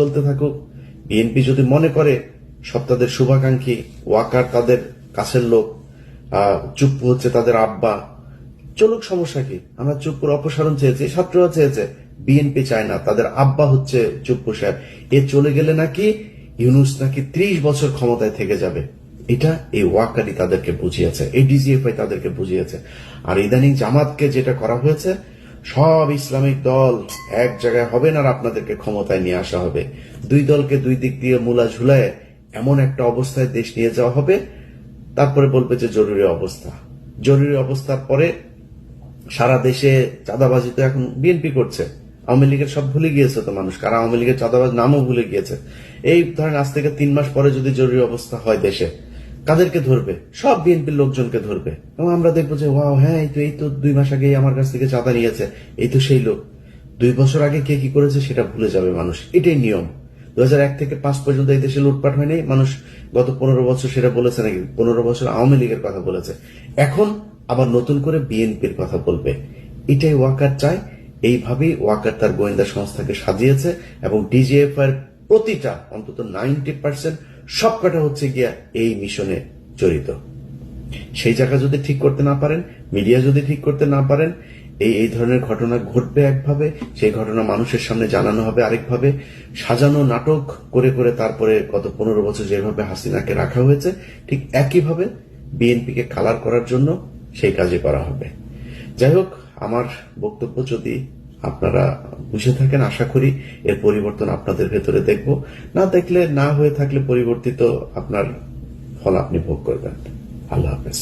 চলতে থাকুক। বিএনপি যদি মনে করে সব তাদের শুভাকাঙ্ক্ষী, ওয়াকার তাদের কাছের লোক, চুপ্পু হচ্ছে তাদের আব্বা, চলুক, সমস্যা কি? আমরা চুপ্পুর অপসারণ চেয়েছি, ছাত্ররা চেয়েছে, বিএনপি চায় না। তাদের আব্বা হচ্ছে চুপ্পু সাহেব। এ চলে গেলে নাকি ইউনূস নাকি 30 বছর ক্ষমতায় থেকে যাবে। এটা এই ওয়াকারই তাদেরকে বুঝিয়েছে, এই ডিজিএফআই তাদেরকে বুঝিয়েছে। আর ইদানিং জামাতকে যেটা করা হয়েছে, সব ইসলামিক দল এক জায়গায় হবেন আর আপনাদেরকে ক্ষমতায় নিয়ে আসা হবে। দুই দলকে দুই দিক দিয়ে মূলা ঝুলায় এমন একটা অবস্থায় দেশ নিয়ে যাওয়া হবে, তারপরে বলবে যে জরুরি অবস্থা। জরুরি অবস্থার পরে সারা দেশে চাঁদাবাজি তো এখন বিএনপি করছে। আওয়ামী লীগের সব ভুলে গিয়েছে তো মানুষ, কারা আওয়ামী লীগের চাঁদাবাজ নামও ভুলে গিয়েছে। এই ধরেন আজ থেকে 3 মাস পরে যদি জরুরি অবস্থা হয় দেশে, কাদেরকে ধরবে? সব বিএনপির লোকজনকে ধরবে। এবং আমরা দেখবো যে ওয়াও, হ্যাঁ এই তো 2 মাস আগে আমার কাছ থেকে চাঁদা নিয়েছে, এই তো সেই লোক। 2 বছর আগে কে কি করেছে সেটা ভুলে যাবে মানুষ। এটাই নিয়ম। 2001 থেকে 5 পর্যন্ত এই দেশে লুটপাট হয়নি। মানুষ গত 15 বছর সেটা বলেছে নাকি? 15 বছর আওয়ামী লীগের কথা বলেছে, এখন আবার নতুন করে বিএনপির কথা বলবে। এটাই ওয়াকার চায়। এইভাবেই ওয়াকার তার গোয়েন্দা সংস্থাকে সাজিয়েছে এবং ডিজিএফআই প্রতিটা অন্তত 90% সবকটা হচ্ছে গিয়া এই মিশনে জড়িত। সেই জায়গা যদি ঠিক করতে না পারেন, মিডিয়া যদি ঠিক করতে না পারেন, এই ধরনের ঘটনা ঘটবে একভাবে, সেই ঘটনা মানুষের সামনে জানানো হবে আরেকভাবে। সাজানো নাটক করে করে তারপরে গত 15 বছর যেভাবে হাসিনাকে রাখা হয়েছে, ঠিক একইভাবে বিএনপিকে কালার করার জন্য সেই কাজে করা হবে। যাই হোক, আমার বক্তব্য যদি আপনারা বুঝে থাকেন, আশা করি এর পরিবর্তন আপনাদের ভেতরে দেখব। না দেখলে, না হয়ে থাকলে পরিবর্তিত আপনার ফল আপনি ভোগ করবেন। আল্লাহ হাফেজ।